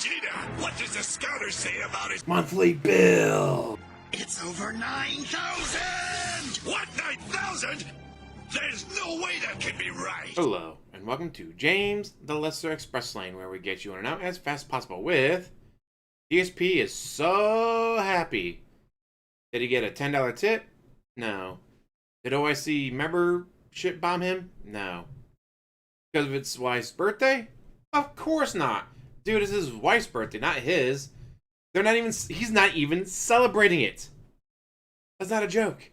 Vegeta, what does the scouter say about his monthly bill? It's over 9,000! What, 9,000? There's no way that can be right! Hello, and welcome to James the Lesser Express Lane, where we get you in and out as fast as possible with... DSP is so happy. Did he get a $10 tip? No. Did OIC membership bomb him? No. Because of its wife's birthday? Of course not. Dude, it's his wife's birthday, not his. He's not even celebrating it. That's not a joke.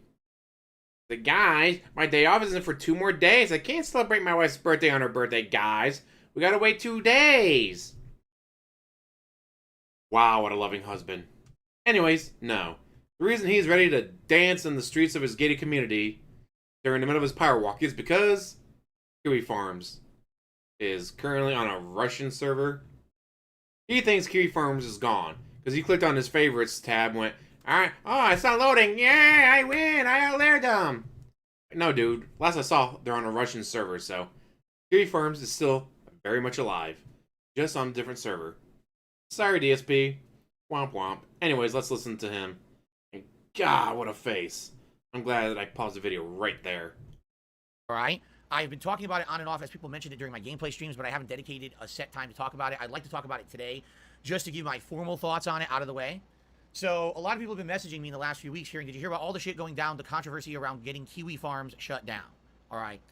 The guy, my day off isn't for 2 more days. I can't celebrate my wife's birthday on her birthday, guys. We gotta wait 2 days. Wow, what a loving husband. Anyways, no. The reason he's ready to dance in the streets of his gated community during the middle of his power walk is because KiwiFarms is currently on a Russian server. He thinks KiwiFarms is gone because he clicked on his favorites tab and went, alright, oh, it's not loading. Yeah, I win. I outlared them. No, dude. Last I saw, they're on a Russian server, so KiwiFarms is still very much alive. Just on a different server. Sorry, DSP. Womp womp. Anyways, let's listen to him. And God, what a face. I'm glad that I paused the video right there. Alright? I've been talking about it on and off as people mentioned it during my gameplay streams, but I haven't dedicated a set time to talk about it. I'd like to talk about it today, just to give my formal thoughts on it out of the way. So, a lot of people have been messaging me in the last few weeks, did you hear about all the shit going down, the controversy around getting KiwiFarms shut down? Alright?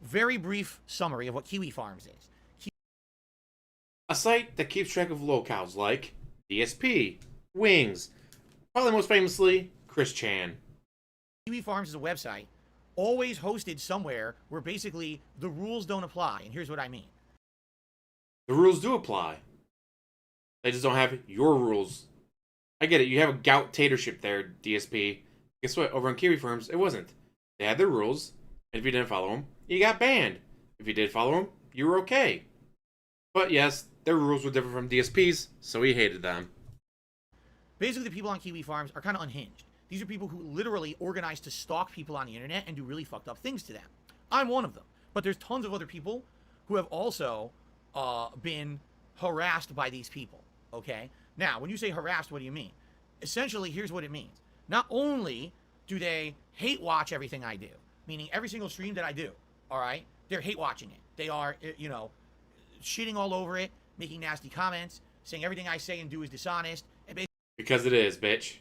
Very brief summary of what KiwiFarms is. A site that keeps track of locales like DSP, Wings, probably most famously, Chris Chan. KiwiFarms is a website always hosted somewhere where basically the rules don't apply, and here's what I mean. The rules do apply. They just don't have your rules. I get it, you have a gout tatership there, DSP. Guess what? Over on KiwiFarms, it wasn't. They had their rules, and if you didn't follow them, you got banned. If you did follow them, you were okay. But yes, their rules were different from DSP's, so he hated them. Basically, the people on KiwiFarms are kind of unhinged. These are people who literally organize to stalk people on the internet and do really fucked up things to them. I'm one of them. But there's tons of other people who have also been harassed by these people, okay? Now, when you say harassed, what do you mean? Essentially, here's what it means. Not only do they hate watch everything I do, meaning every single stream that I do, all right? They're hate watching it. They are, you know, shitting all over it, making nasty comments, saying everything I say and do is dishonest, and basically... Because it is, bitch.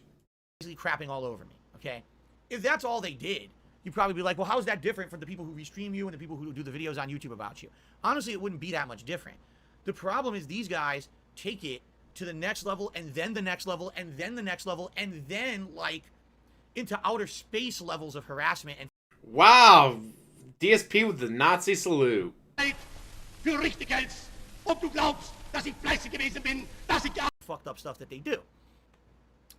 Basically crapping all over me, okay? If that's all they did, you'd probably be like, well, how is that different from the people who restream you and the people who do the videos on YouTube about you? Honestly, it wouldn't be that much different. The problem is these guys take it to the next level, and then the next level, and then the next level, and then, like, into outer space levels of harassment. And wow! DSP with the Nazi salute. Für richtig hältst, ob du glaubst, dass ich fleißig gewesen bin, dass ich... Fucked up stuff that they do.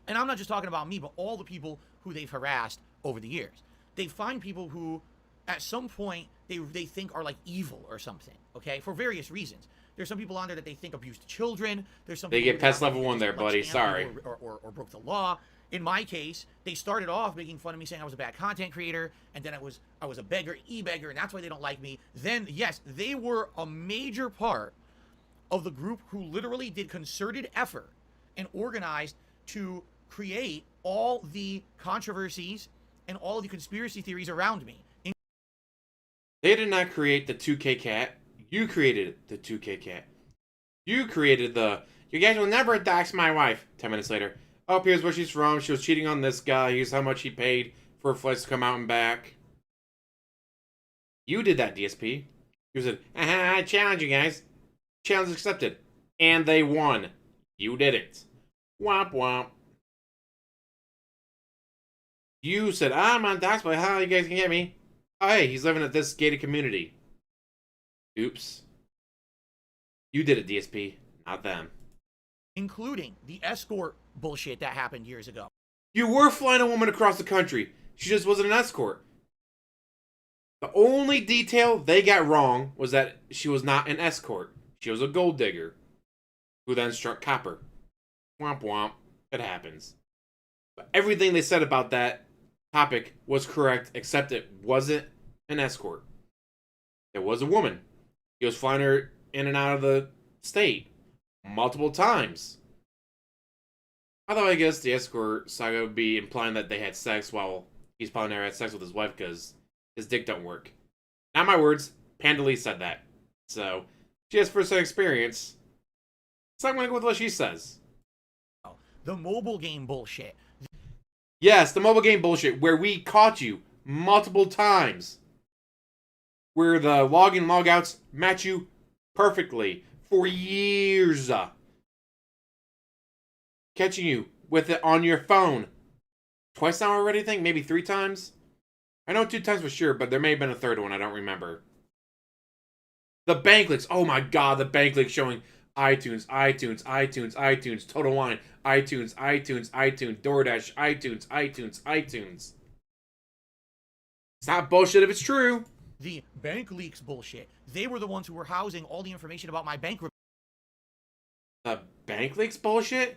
And I'm not just talking about me, but all the people who they've harassed over the years. They find people who, at some point, they think are like evil or something, okay? For various reasons. There's some people on there that they think abused children. There's some they people get past level 1 there, buddy. Sorry. Or broke the law. In my case, they started off making fun of me, saying I was a bad content creator, and then I was a beggar, e-beggar, and that's why they don't like me. Then, yes, they were a major part of the group who literally did concerted effort and organized to create all the controversies and all of the conspiracy theories around me. They did not create the 2K cat. You created the 2K cat. You created the, you guys will never dox my wife. 10 minutes later. Oh, here's where she's from. She was cheating on this guy. Here's how much he paid for her flights to come out and back. You did that, DSP. You said, I challenge you guys. Challenge accepted. And they won. You did it. Womp womp. You said, I'm on dox, but how you guys can get me? Oh, hey, he's living at this gated community. Oops. You did it, DSP, not them. Including the escort bullshit that happened years ago. You were flying a woman across the country. She just wasn't an escort. The only detail they got wrong was that she was not an escort. She was a gold digger who then struck copper. Womp womp. It happens. But everything they said about that topic was correct, except it wasn't an escort. It was a woman. He was flying her in and out of the state. multiple times. Although I guess the escort saga would be implying that they had sex while he's probably never had sex with his wife because his dick don't work. Not my words. Panda Lee said that. So, she has first-hand experience. So I'm going to go with what she says. The mobile game bullshit. Yes, the mobile game bullshit where we caught you multiple times. Where the log in logouts match you perfectly for years. Catching you with it on your phone. Twice now already, I think? Maybe 3 times? I know 2 times for sure, but there may have been a third one. I don't remember. The bank links. Oh my god, the bank link showing iTunes, iTunes, iTunes, iTunes, Total Wine, iTunes, iTunes, iTunes, DoorDash, iTunes, iTunes, iTunes. It's not bullshit if it's true. The bank leaks bullshit. They were the ones who were housing all the information about my bank. The bank leaks bullshit?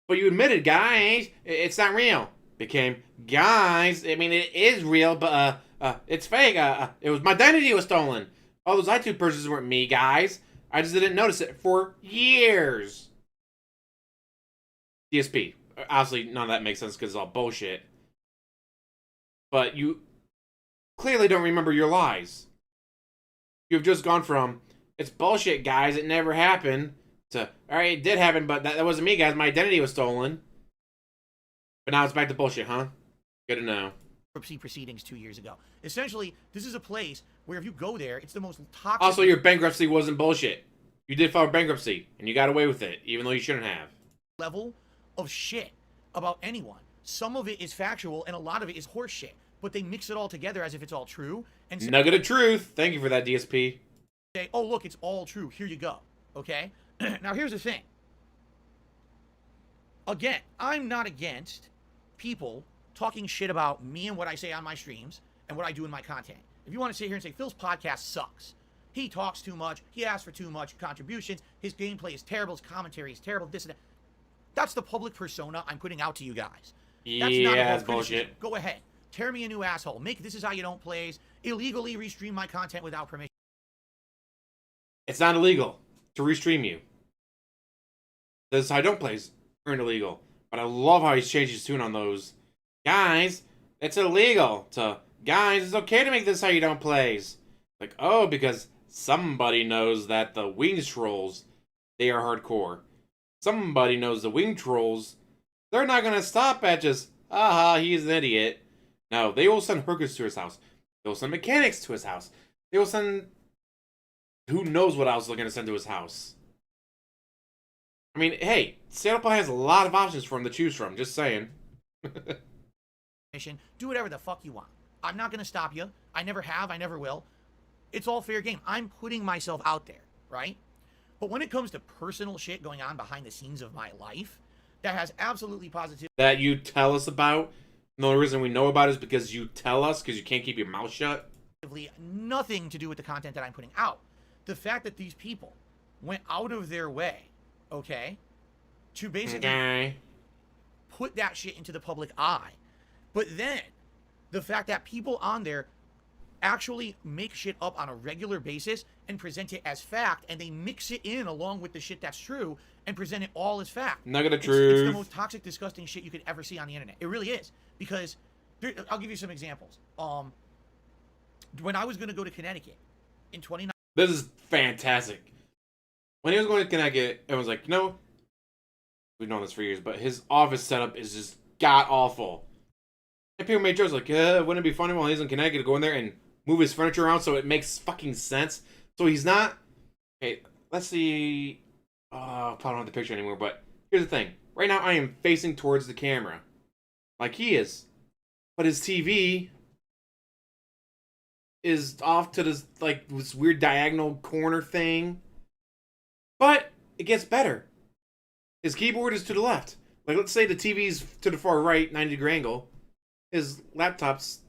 But you admitted, guys, it's not real. Became, guys, I mean, it is real, but, it's fake. It was, my identity was stolen. All those iTunes purchases weren't me, guys. I just didn't notice it for years. DSP. Obviously, none of that makes sense because it's all bullshit. But you clearly don't remember your lies. You've just gone from, it's bullshit, guys, it never happened, to, alright, it did happen, but that wasn't me, guys, my identity was stolen. But now it's back to bullshit, huh? Good to know. Bankruptcy proceedings 2 years ago. Essentially, this is a place where if you go there, it's the most toxic. Also, your bankruptcy wasn't bullshit. You did file bankruptcy, and you got away with it, even though you shouldn't have. Level of shit about anyone. Some of it is factual, and a lot of it is horse shit. But they mix it all together as if it's all true. And Nugget of truth. Thank you for that, DSP. Say, oh, look, it's all true. Here you go. Okay? Now, here's the thing. Again, I'm not against people talking shit about me and what I say on my streams and what I do in my content. If you want to sit here and say, Phil's podcast sucks. He talks too much. He asks for too much contributions. His gameplay is terrible. His commentary is terrible. This and that. That's the public persona I'm putting out to you guys. That's not that's bullshit. Go ahead. Tear me a new asshole. Make This Is How You Don't Plays. Illegally restream my content without permission. It's not illegal to restream you. This Is How I Don't Plays aren't illegal. But I love how he's changed his tune on those. Guys, it's illegal to... Guys, it's okay to make This How You Don't Plays. Like, oh, because somebody knows that the Wings Trolls, they are hardcore. Somebody knows the Wing Trolls, they're not going to stop at just, he's an idiot. No, they will send hookers to his house. They will send mechanics to his house. They will send... Who knows what else they're going to send to his house. I mean, hey, Seattle has a lot of options for him to choose from. Just saying. Do whatever the fuck you want. I'm not going to stop you. I never have. I never will. It's all fair game. I'm putting myself out there, right? But when it comes to personal shit going on behind the scenes of my life, that has absolutely positive... That you tell us about. The only reason we know about it is because you tell us, because you can't keep your mouth shut. Nothing to do with the content that I'm putting out. The fact that these people went out of their way, okay, to basically put that shit into the public eye. But then, the fact that people on there actually make shit up on a regular basis and present it as fact, and they mix it in along with the shit that's true and present it all as fact. Nugget of truth. It's the most toxic, disgusting shit you could ever see on the internet. It really is. Because, I'll give you some examples. When I was going to go to Connecticut in 2019... This is fantastic. When he was going to Connecticut, everyone was like, we've known this for years, but his office setup is just god-awful. And people made jokes like, wouldn't it be funny while he's in Connecticut to go in there and move his furniture around so it makes fucking sense? So he's not... Okay, let's see... I probably don't have the picture anymore, but here's the thing. Right now, I am facing towards the camera. Like he is. But his TV is off to this, like, this weird diagonal corner thing. But it gets better. His keyboard is to the left. Like, let's say the TV's to the far right, 90-degree angle. His laptop's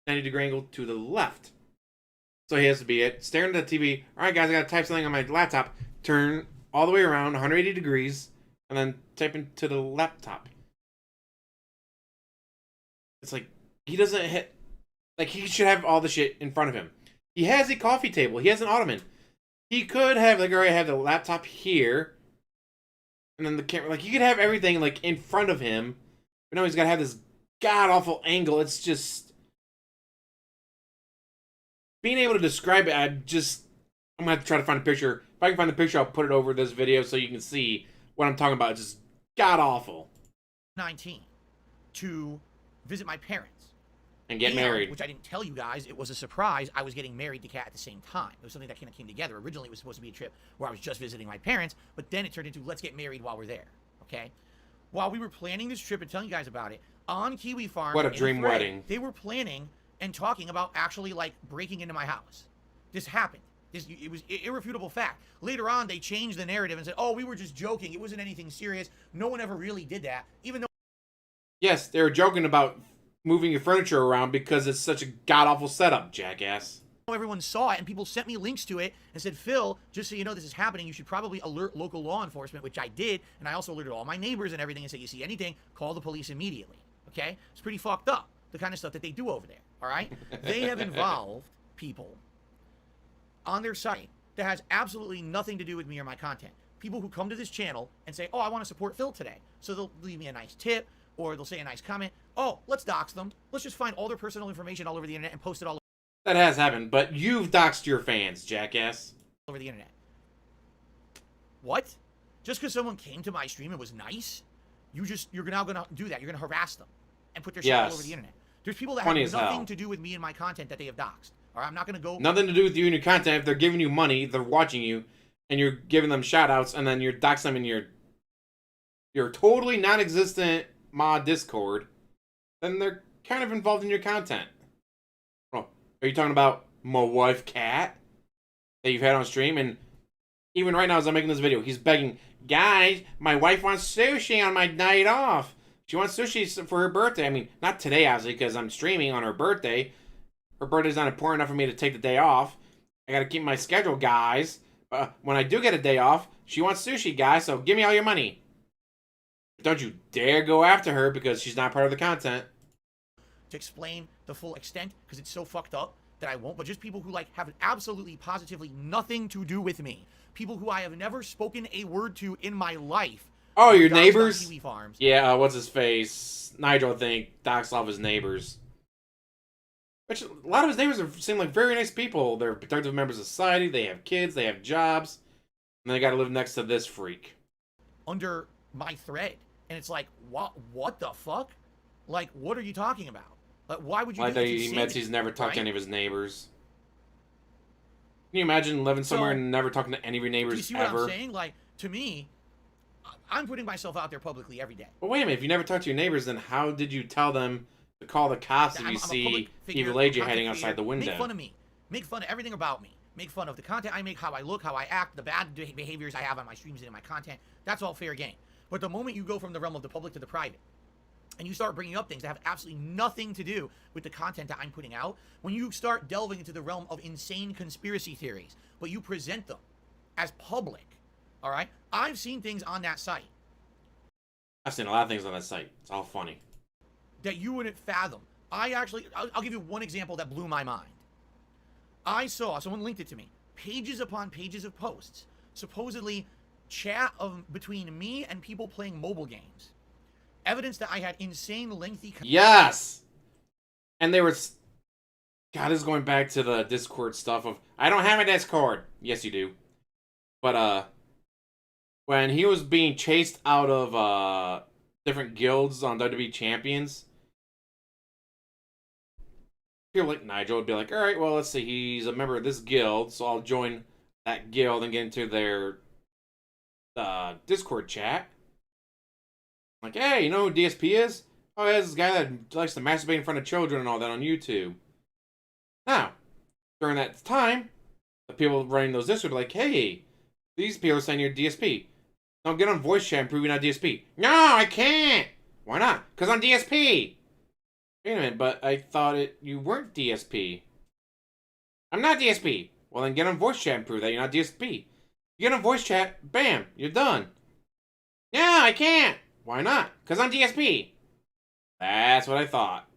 90-degree angle to the left. So he has to be staring at the TV. All right, guys, I got to type something on my laptop. Turn all the way around 180 degrees and then type into the laptop. It's like, he doesn't hit... Like, he should have all the shit in front of him. He has a coffee table. He has an ottoman. He could have, like, already have the laptop here And then the camera, like, you could have everything, like, in front of him. But no, he's got to have this god-awful angle. It's just... Being able to describe it, I'm going to have to try to find a picture. If I can find the picture, I'll put it over this video so you can see what I'm talking about. It's just god-awful. 19 to visit my parents. And get married. Which I didn't tell you guys. It was a surprise. I was getting married to Kat at the same time. It was something that kind of came together. Originally, it was supposed to be a trip where I was just visiting my parents, but then it turned into let's get married while we're there. Okay? While we were planning this trip and telling you guys about it, on KiwiFarms, what a dream wedding. They were planning and talking about actually like breaking into my house. This happened. It was irrefutable fact. Later on, they changed the narrative and said, "Oh, we were just joking. It wasn't anything serious. No one ever really did that." Even though, yes, they were joking about moving your furniture around because it's such a god-awful setup, jackass. Everyone saw it, and people sent me links to it and said, "Phil, just so you know this is happening, you should probably alert local law enforcement," which I did, and I also alerted all my neighbors and everything and said, "You see anything, call the police immediately." Okay? It's pretty fucked up, the kind of stuff that they do over there, all right? They have involved people on their site that has absolutely nothing to do with me or my content. People who come to this channel and say, "Oh, I want to support Phil today." So they'll leave me a nice tip, or they'll say a nice comment. "Oh, let's dox them. Let's just find all their personal information all over the internet and post it all That has happened, but you've doxed your fans, jackass. over the internet." What? Just because someone came to my stream and was nice, you're now gonna do that. You're gonna harass them and put their shit all over the internet. There's people that have nothing to do with me and my content that they have doxed. All right, I'm not gonna go. Nothing to do with you and your content. If they're giving you money, they're watching you, and you're giving them shout-outs, and then you're doxing them in your totally non-existent mod Discord, then they're kind of involved in your content. Oh, are you talking about my wife, Kat, that you've had on stream? And even right now, as I'm making this video, he's begging, "Guys, my wife wants sushi on my night off. She wants sushi for her birthday." I mean, not today, obviously, because I'm streaming on her birthday. Her birthday's not important enough for me to take the day off. I gotta keep my schedule, guys. When I do get a day off, she wants sushi, guys, so give me all your money. Don't you dare go after her because she's not part of the content. To explain the full extent, because it's so fucked up that I won't, but just people who like have absolutely positively nothing to do with me. People who I have never spoken a word to in my life. Oh, your neighbors? KiwiFarms. Yeah, what's his face? Nigel, I think, doxed off his neighbors. Which, a lot of his neighbors seem like very nice people. They're productive members of society, they have kids, they have jobs, and they gotta live next to this freak. Under my thread. And it's like, what the fuck? Like, what are you talking about? Like, why would you do that? He admits he's never talked to any of his neighbors. Can you imagine living somewhere and never talking to any of your neighbors ever? Do you see what I'm saying? Like, to me, I'm putting myself out there publicly every day. But wait a minute, if you never talked to your neighbors, then how did you tell them to call the cops if you see Evil AJ hiding outside the window? Make fun of me. Make fun of everything about me. Make fun of the content I make, how I look, how I act, the bad behaviors I have on my streams and in my content. That's all fair game. But the moment you go from the realm of the public to the private, and you start bringing up things that have absolutely nothing to do with the content that I'm putting out, when you start delving into the realm of insane conspiracy theories, but you present them as public, all right? I've seen things on that site. I've seen a lot of things on that site. It's all funny. That you wouldn't fathom. I'll give you one example that blew my mind. I saw, someone linked it to me, pages upon pages of posts, supposedly chat between me and people playing mobile games. Evidence that I had insane lengthy... Yes! And they were... God, this is going back to the Discord stuff of... I don't have a Discord. Yes, you do. But, when he was being chased out of, different guilds on WWE Champions, people like Nigel would be like, alright, well, let's see, he's a member of this guild, so I'll join that guild and get into their, Discord chat. Like, hey, you know who DSP is? Oh, yeah, this guy that likes to masturbate in front of children and all that on YouTube. Now, during that time, the people running those Discord are like, hey, these people are saying you're DSP. Now get on voice chat and prove you're not DSP. No, I can't! Why not? Because I'm DSP! Wait a minute, but I thought you weren't DSP. I'm not DSP. Well, then get on voice chat and prove that you're not DSP. You get on voice chat, bam, you're done. No, I can't! Why not? Because I'm DSP. That's what I thought.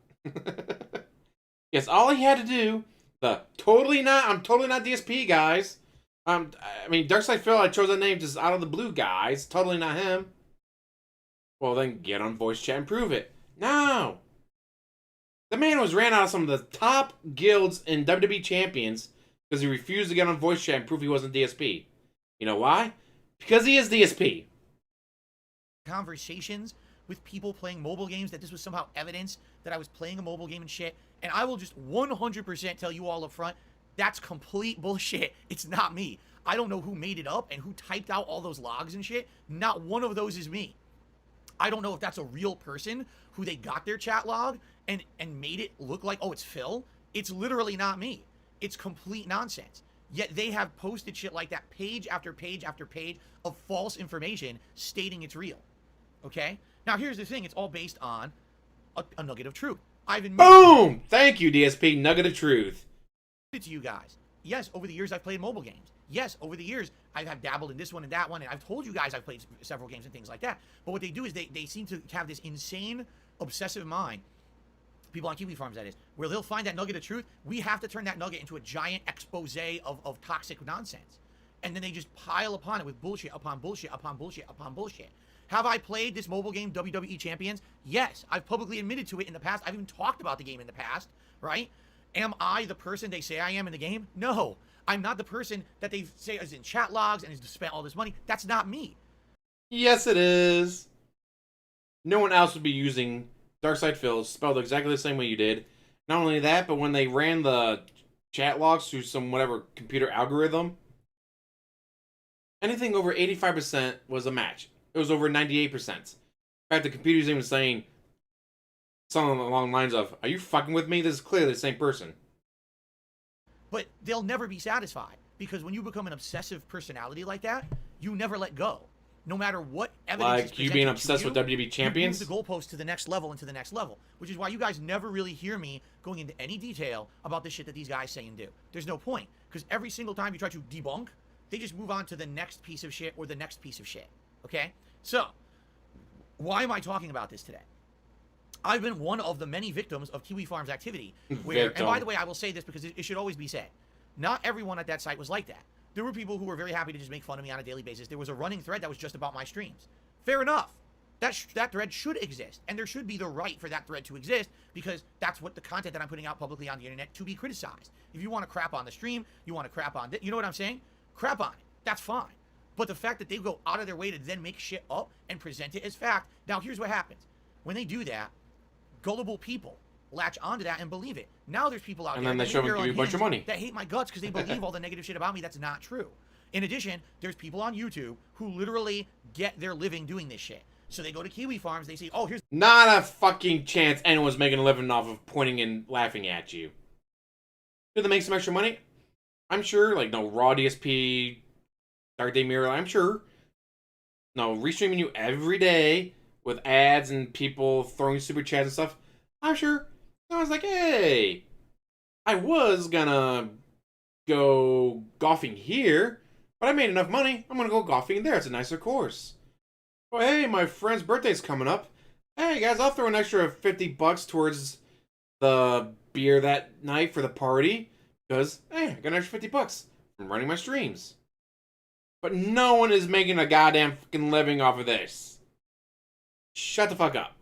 Yes, all he had to do, I'm totally not DSP, guys. I mean, Darkside Phil, I chose that name just out of the blue, guys. Totally not him. Well, then get on voice chat and prove it. No! The man was ran out of some of the top guilds in WWE champions because he refused to get on voice chat and prove he wasn't DSP. You know why? Because he is DSP. Conversations with people playing mobile games that this was somehow evidence that I was playing a mobile game and shit. And I will just 100% tell you all up front, that's complete bullshit. It's not me. I don't know who made it up and who typed out all those logs and shit. Not one of those is me. I don't know if that's a real person who they got their chat log and made it look like, oh, it's Phil. It's literally not me. It's complete nonsense. Yet they have posted shit like that page after page after page of false information stating it's real. Okay? Now, here's the thing. It's all based on a nugget of truth. Boom! Thank you, DSP. Nugget of truth. To you guys. Yes, over the years I've played mobile games. Yes, over the years I have dabbled in this one and that one, and I've told you guys I've played several games and things like that. But what they do is they seem to have this insane, obsessive mind, people on KiwiFarms that is, where they'll find that nugget of truth. We have to turn that nugget into a giant expose of toxic nonsense. And then they just pile upon it with bullshit upon bullshit upon bullshit upon bullshit. Have I played this mobile game, WWE Champions? Yes, I've publicly admitted to it in the past. I've even talked about the game in the past, right? Am I the person they say I am in the game? No. I'm not the person that they say is in chat logs and has spent all this money. That's not me. Yes, it is. No one else would be using Darkside Phil, spelled exactly the same way you did. Not only that, but when they ran the chat logs through some whatever computer algorithm, anything over 85% was a match. It was over 98%. In fact, the computer's even saying something along the lines of, are you fucking with me? This is clearly the same person. But they'll never be satisfied, because when you become an obsessive personality like that, you never let go. No matter what evidence like you being obsessed with WWE champions? You move the goalpost to the next level and to the next level, which is why you guys never really hear me going into any detail about the shit that these guys say and do. There's no point, because every single time you try to debunk, they just move on to the next piece of shit or the next piece of shit. Okay? So, why am I talking about this today? I've been one of the many victims of KiwiFarms activity. Where, and by the way, I will say this because it should always be said. Not everyone at that site was like that. There were people who were very happy to just make fun of me on a daily basis. There was a running thread that was just about my streams. Fair enough. That thread should exist. And there should be the right for that thread to exist, because that's what the content that I'm putting out publicly on the internet to be criticized. If you want to crap on the stream, you want to crap on you know what I'm saying? Crap on it. That's fine. But the fact that they go out of their way to then make shit up and present it as fact. Now, here's what happens. When they do that, gullible people latch onto that and believe it. Now there's people out there and then they show them give you a bunch of money that hate my guts because they believe all the negative shit about me. That's not true. In addition, there's people on YouTube who literally get their living doing this shit. So they go to KiwiFarms, they say, oh, here's... Not a fucking chance anyone's making a living off of pointing and laughing at you. Do they make some extra money? I'm sure. Like, no, Raw DSP, Dark Day Mirror, I'm sure. No, restreaming you every day with ads and people throwing super chats and stuff. I'm sure. I was like, hey, I was gonna go golfing here, but I made enough money. I'm gonna go golfing there. It's a nicer course. Oh, hey, my friend's birthday's coming up. Hey, guys, I'll throw an extra $50 towards the beer that night for the party, because, hey, I got an extra $50 from running my streams. But no one is making a goddamn fucking living off of this. Shut the fuck up.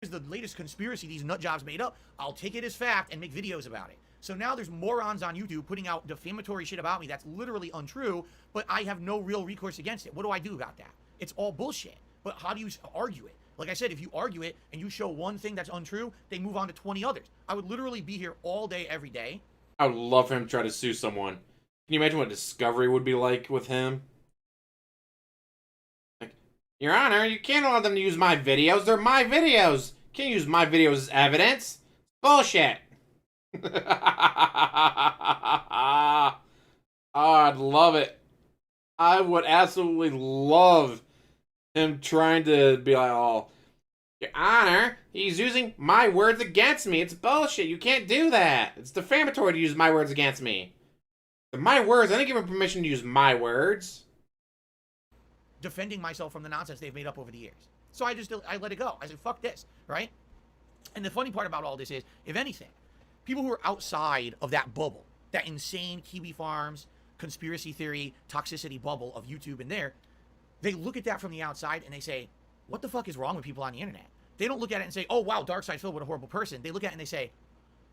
Here's the latest conspiracy these nut jobs made up. I'll take it as fact and make videos about it. So now there's morons on YouTube putting out defamatory shit about me that's literally untrue, but I have no real recourse against it. What do I do about that? It's all bullshit. But how do you argue it? Like I said, if you argue it and you show one thing that's untrue, they move on to 20 others. I would literally be here all day, every day. I would love for him to try to sue someone. Can you imagine what Discovery would be like with him? Like, Your Honor, you can't allow them to use my videos. They're my videos. Can't use my videos as evidence. Bullshit. Oh, I'd love it. I would absolutely love him trying to be like, oh, Your Honor, he's using my words against me. It's bullshit. You can't do that. It's defamatory to use my words against me. They're my words. I didn't give him permission to use my words. Defending myself from the nonsense they've made up over the years. So I let it go. I said, fuck this, right? And the funny part about all this is, if anything, people who are outside of that bubble, that insane KiwiFarms conspiracy theory, toxicity bubble of YouTube and there, they look at that from the outside and they say, what the fuck is wrong with people on the internet? They don't look at it and say, oh, wow, Darkseid, what a horrible person. They look at it and they say,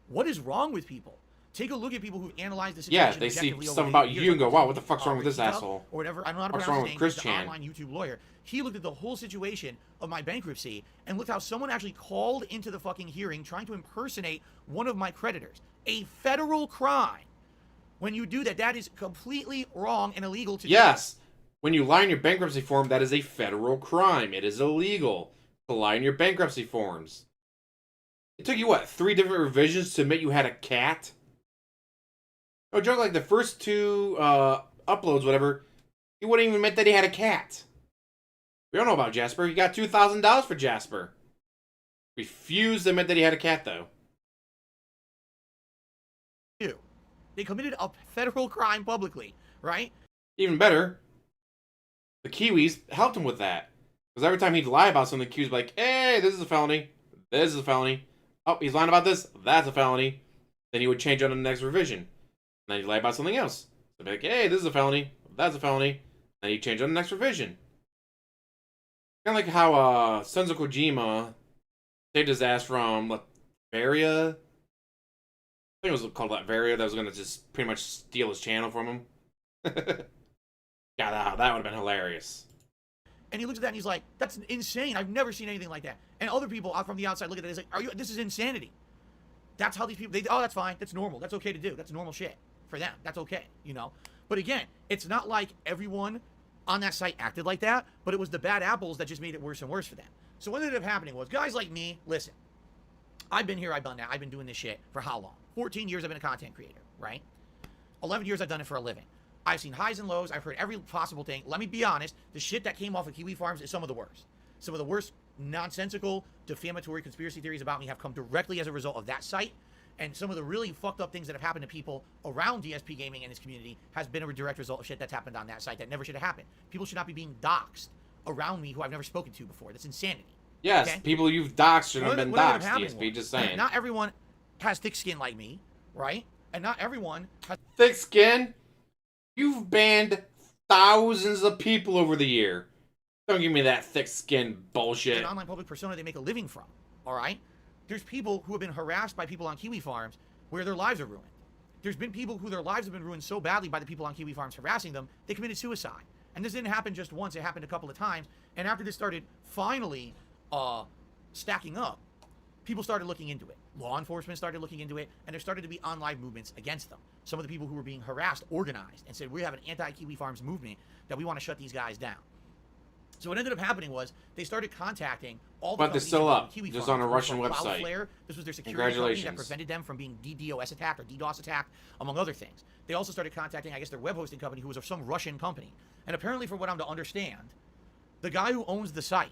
what is wrong with people? Take a look at people who've analyzed the situation. Yeah, they see stuff about you and go, wow, what the fuck's wrong with this asshole? Or whatever. I don't know how to pronounce his name. He's an online YouTube lawyer. He looked at the whole situation of my bankruptcy and looked how someone actually called into the fucking hearing trying to impersonate one of my creditors. A federal crime. When you do that, that is completely wrong and illegal to do. Yes. When you lie in your bankruptcy form, that is a federal crime. It is illegal to lie in your bankruptcy forms. It took you, what, 3 different revisions to admit you had a cat? No joke, like the first 2 uploads, whatever, he wouldn't even admit that he had a cat. We don't know about Jasper. He got $2,000 for Jasper. Refused to admit that he had a cat, though. They committed a federal crime publicly, right? Even better, the Kiwis helped him with that. Because every time he'd lie about something, the Kiwis would be like, hey, this is a felony. This is a felony. Oh, he's lying about this. That's a felony. Then he would change on the next revision. And then he'd lie about something else. So they'd be like, hey, this is a felony. That's a felony. And he'd change on the next revision. Kind of like how Senzo Kojima saved his ass from Latveria. I think it was called Latveria that was going to just pretty much steal his channel from him. Yeah, that would have been hilarious. And he looks at that and he's like, that's insane. I've never seen anything like that. And other people out from the outside look at it and say, this is insanity. That's how these people, oh, that's fine. That's normal. That's okay to do. That's normal shit for them. That's okay, you know? But again, it's not like everyone on that site acted like that, but it was the bad apples that just made it worse and worse for them. So what ended up happening was, guys like me, listen, I've been here, I've done that. I've been doing this shit for how long? 14 years I've been a content creator, right? 11 years I've done it for a living. I've seen highs and lows. I've heard every possible thing. Let me be honest. The shit that came off of KiwiFarms is some of the worst. Some of the worst nonsensical, defamatory conspiracy theories about me have come directly as a result of that site. And some of the really fucked up things that have happened to people around DSP Gaming and its community has been a direct result of shit that's happened on that site that never should have happened. People should not be being doxxed around me who I've never spoken to before. That's insanity. Yes, okay? People you've doxxed should have been doxxed, DSP, just saying. Not everyone has thick skin like me, right? And not everyone has... Thick skin? You've banned thousands of people over the year. Don't give me that thick skin bullshit. An online public persona they make a living from, all right? There's people who have been harassed by people on KiwiFarms where their lives are ruined. There's been people who their lives have been ruined so badly by the people on KiwiFarms harassing them, they committed suicide. And this didn't happen just once, it happened a couple of times. And after this started finally stacking up, people started looking into it. Law enforcement started looking into it, and there started to be online movements against them. Some of the people who were being harassed organized and said, we have an anti-KiwiFarms movement that we want to shut these guys down. So what ended up happening was they started contacting all the companies. But they're still up, KiwiFarms, just on a Russian website. This was their security company that prevented them from being DDoS attacked or DDoS attacked, among other things. They also started contacting, I guess, their web hosting company, who was some Russian company. And apparently, from what I'm to understand, the guy who owns the site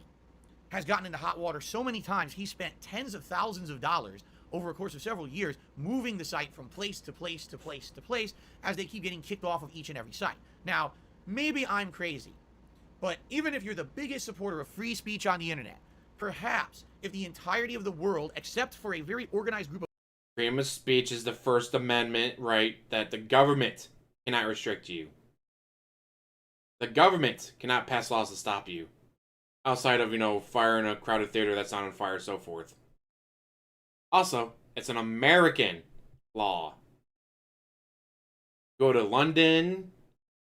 has gotten into hot water so many times, he spent tens of thousands of dollars over a course of several years, moving the site from place to place to place to place as they keep getting kicked off of each and every site. Now, maybe I'm crazy, but even if you're the biggest supporter of free speech on the internet, perhaps if the entirety of the world, except for a very organized group of... Freedom of speech is the First Amendment right that the government cannot restrict you. The government cannot pass laws to stop you. Outside of, fire in a crowded theater that's not on fire, so forth. Also, it's an American law. Go to London,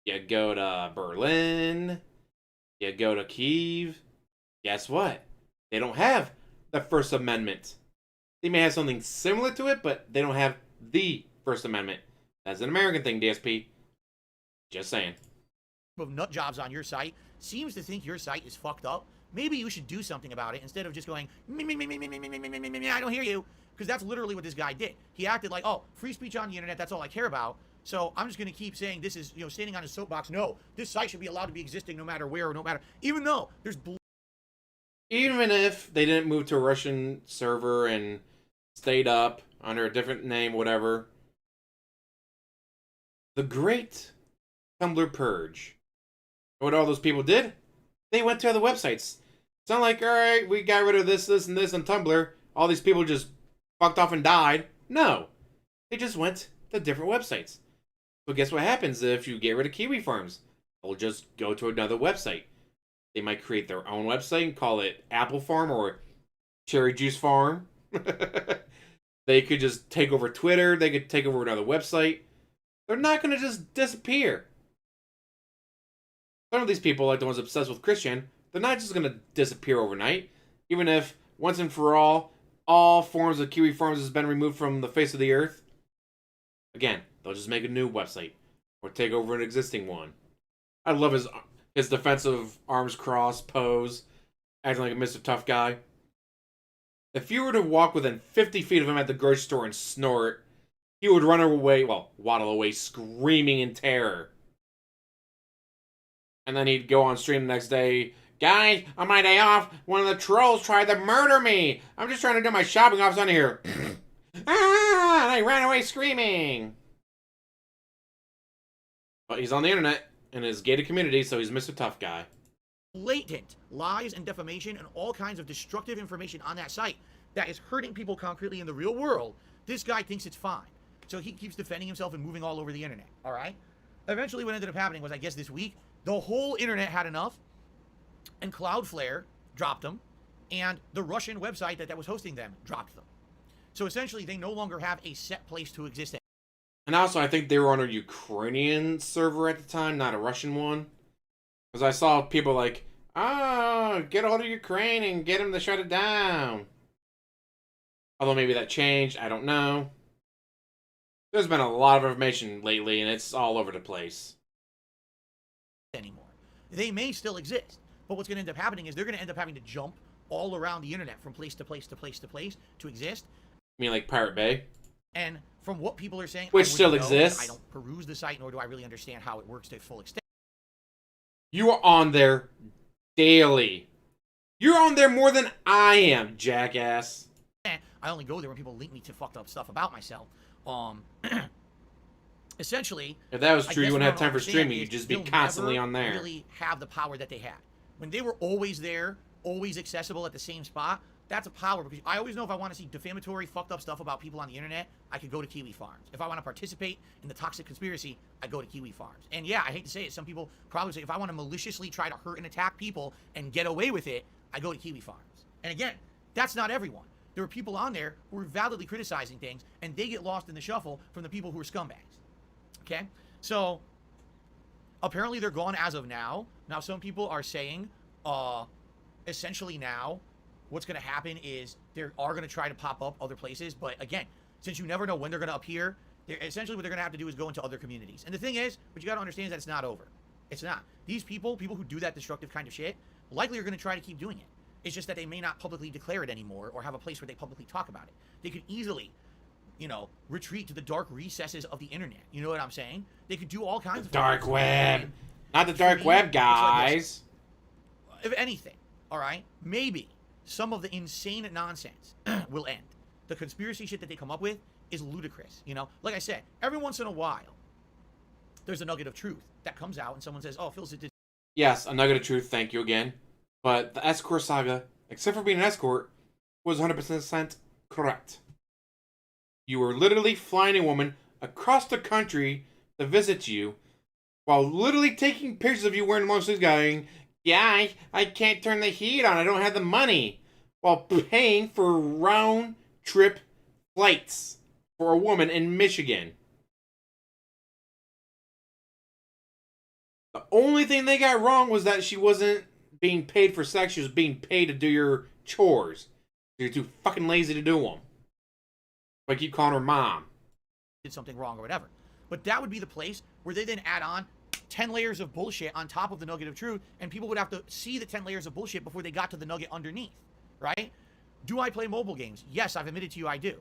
you go to Berlin, you go to Kyiv. Guess what? They don't have the First Amendment. They may have something similar to it, but they don't have the First Amendment. That's an American thing, DSP. Just saying. Of nut jobs on your site seems to think your site is fucked up. Maybe you should do something about it instead of just going, I don't hear you. Because that's literally what this guy did. He acted like, oh, free speech on the internet, that's all I care about. So I'm just going to keep saying this is, standing on his soapbox. No, this site should be allowed to be existing no matter where or no matter, even though there's... Even if they didn't move to a Russian server and stayed up under a different name, whatever. The Great Tumblr Purge. What all those people did? They went to other websites. It's not like, alright, we got rid of this, this, and this on Tumblr. All these people just fucked off and died. No. They just went to different websites. So guess what happens if you get rid of KiwiFarms? They'll just go to another website. They might create their own website and call it Apple Farm or Cherry Juice Farm. They could just take over Twitter. They could take over another website. They're not going to just disappear. Some of these people, like the ones obsessed with Christian, they're not just going to disappear overnight. Even if, once and for all forms of KiwiFarms has been removed from the face of the earth. Again, they'll just make a new website. Or take over an existing one. I love his defensive arms crossed pose. Acting like a Mr. Tough Guy. If you were to walk within 50 feet of him at the grocery store and snort, he would run away, waddle away screaming in terror. And then he'd go on stream the next day. Guys, on my day off, one of the trolls tried to murder me. I'm just trying to do my shopping off on here. And I ran away screaming. But he's on the internet in his gated community, so he's Mr. Tough Guy. Blatant lies and defamation and all kinds of destructive information on that site that is hurting people concretely in the real world. This guy thinks it's fine. So he keeps defending himself and moving all over the internet. All right? Eventually what ended up happening was, I guess this week, the whole internet had enough, and Cloudflare dropped them, and the Russian website that was hosting them dropped them. So essentially, they no longer have a set place to exist in. And also, I think they were on a Ukrainian server at the time, not a Russian one. Because I saw people like, get a hold of Ukraine and get them to shut it down. Although maybe that changed, I don't know. There's been a lot of information lately, and it's all over the place. Anymore. They may still exist, but what's going to end up happening is they're going to end up having to jump all around the internet from place to place to place to place to exist. You mean like Pirate Bay? And from what people are saying, which still exists. I don't peruse the site, nor do I really understand how it works to its full extent. You are on there daily. You're on there more than I am, jackass. I only go there when people link me to fucked up stuff about myself. Essentially, if that was true, you wouldn't have time for streaming. You'd just be constantly on there. Really have the power that they had when they were always there, always accessible at the same spot. That's a power, because I always know if I want to see defamatory, fucked up stuff about people on the internet, I could go to KiwiFarms. If I want to participate in the toxic conspiracy, I go to KiwiFarms. And yeah, I hate to say it, some people probably say if I want to maliciously try to hurt and attack people and get away with it, I go to KiwiFarms. And again, that's not everyone. There are people on there who are validly criticizing things, and they get lost in the shuffle from the people who are scumbags. Okay? So, apparently they're gone as of now. Now, some people are saying, essentially now, what's going to happen is they are going to try to pop up other places. But again, since you never know when they're going to appear, essentially what they're going to have to do is go into other communities. And the thing is, what you got to understand is that it's not over. It's not. These people who do that destructive kind of shit, likely are going to try to keep doing it. It's just that they may not publicly declare it anymore or have a place where they publicly talk about it. They could easily, retreat to the dark recesses of the internet. You know what I'm saying? They could do all kinds of dark web. Not the dark web, guys. If anything, all right, maybe some of the insane nonsense will end. The conspiracy shit that they come up with is ludicrous. Like I said, every once in a while, there's a nugget of truth that comes out and someone says, oh, Phil did. Yes, a nugget of truth, thank you again. But the escort saga, except for being an escort, was 100% correct. You were literally flying a woman across the country to visit you, while literally taking pictures of you wearing long sleeves going, yeah, I can't turn the heat on, I don't have the money, while paying for round-trip flights for a woman in Michigan. The only thing they got wrong was that she wasn't being paid for sex, she was being paid to do your chores. You're too fucking lazy to do them. But I keep calling her mom. Did something wrong or whatever. But that would be the place where they then add on 10 layers of bullshit on top of the nugget of truth, and people would have to see the 10 layers of bullshit before they got to the nugget underneath, right? Do I play mobile games? Yes, I've admitted to you I do.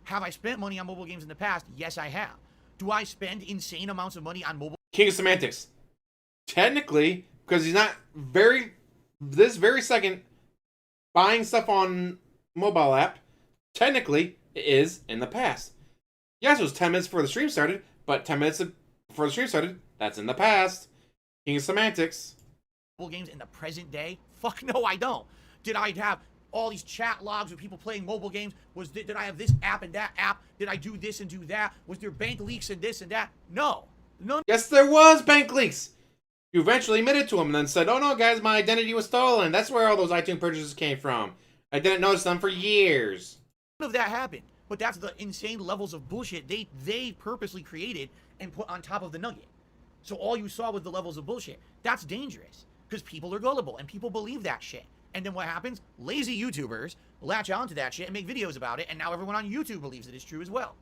Have I spent money on mobile games in the past? Yes, I have. Do I spend insane amounts of money on mobile? King of Semantics. Technically, because he's not this very second buying stuff on mobile app, technically it is in the past. Yes, it was 10 minutes before the stream started, but 10 minutes before the stream started, that's in the past. King of Semantics. Mobile games in the present day? Fuck no, I don't. Did I have all these chat logs with people playing mobile games? Did I have this app and that app? Did I do this and do that? Was there bank leaks and this and that? No. None. Yes, there was bank leaks. You eventually admitted to him and then said, "Oh no, guys, my identity was stolen. That's where all those iTunes purchases came from. I didn't notice them for years." None of that happened. But that's the insane levels of bullshit they purposely created and put on top of the nugget. So all you saw was the levels of bullshit. That's dangerous because people are gullible and people believe that shit. And then what happens? Lazy YouTubers latch onto that shit and make videos about it, and now everyone on YouTube believes it is true as well.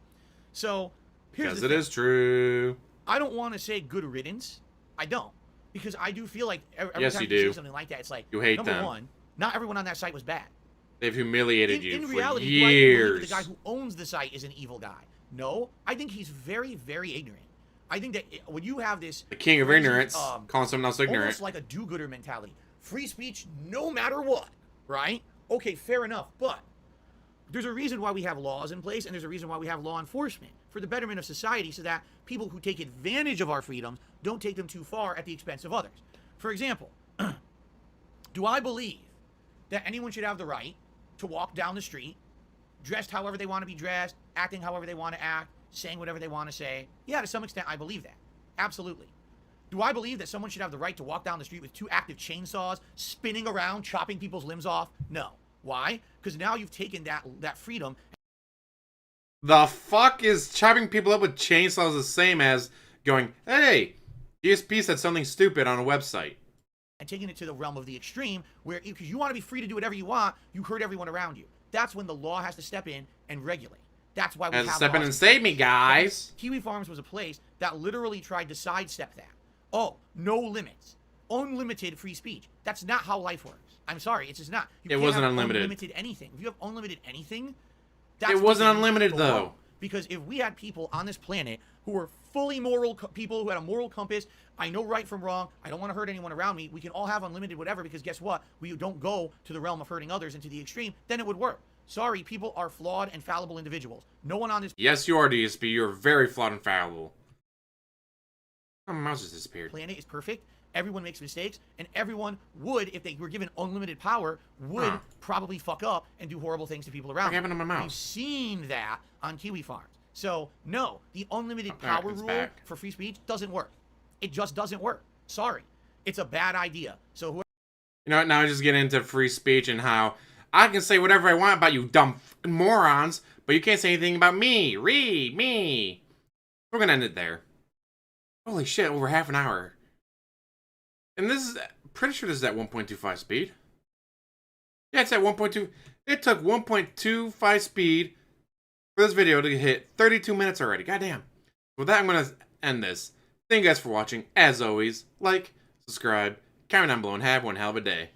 So here's Because the it thing. is true. I don't want to say good riddance. I don't. Because I do feel like every Yes, time you you do. say something like that, it's like, You hate number them. one, not everyone on that site was bad. They've humiliated you In for reality, do I even believe years. that the guy who owns the site is an evil guy? No, I think he's very, very ignorant. I think that when you have this... The king of crazy, ignorance, calling someone else ignorant. almost like a do-gooder mentality. Free speech no matter what, right? Okay, fair enough, but there's a reason why we have laws in place, and there's a reason why we have law enforcement for the betterment of society so that people who take advantage of our freedoms don't take them too far at the expense of others. For example, do I believe that anyone should have the right to walk down the street, dressed however they want to be dressed, acting however they want to act, saying whatever they want to say? Yeah, to some extent, I believe that. Absolutely. Do I believe that someone should have the right to walk down the street with 2 active chainsaws, spinning around, chopping people's limbs off? No. Why? Because now you've taken that freedom. The fuck is chopping people up with chainsaws the same as going, "Hey, DSP said something stupid on a website." And taking it to the realm of the extreme, where because you want to be free to do whatever you want, you hurt everyone around you. That's when the law has to step in and regulate. That's why we have Step in laws. and save me, guys. KiwiFarms was a place that literally tried to sidestep that. Oh, no limits. Unlimited free speech. That's not how life works. I'm sorry, it's just not. You It can't wasn't have unlimited. Unlimited anything. If you have unlimited anything, that's It wasn't considered unlimited, the though. law. Because if we had people on this planet who were fully moral people who had a moral compass, I know right from wrong, I don't want to hurt anyone around me, we can all have unlimited whatever, because guess what? We don't go to the realm of hurting others and to the extreme, then it would work. Sorry, people are flawed and fallible individuals. No one on this Yes, you are, DSP. You're very flawed and fallible. Oh, my mouse just disappeared. planet is perfect. Everyone makes mistakes, and everyone would, if they were given unlimited power, would probably fuck up and do horrible things to people around What happened to my mouse? We've seen that on KiwiFarms. So, no, the unlimited Okay, power it's rule back. for free speech doesn't work. It just doesn't work. Sorry. It's a bad idea. So whoever You know what? Now I just get into free speech and how I can say whatever I want about you dumb fucking morons, but you can't say anything about me. Me. We're gonna end it there. Holy shit, over half an hour. And this is, pretty sure this is at 1.25 speed. Yeah, it's at 1.2. It took 1.25 speed for this video to hit 32 minutes already. Goddamn. With that, I'm gonna end this. Thank you guys for watching. As always, like, subscribe, comment down below, and have one hell of a day.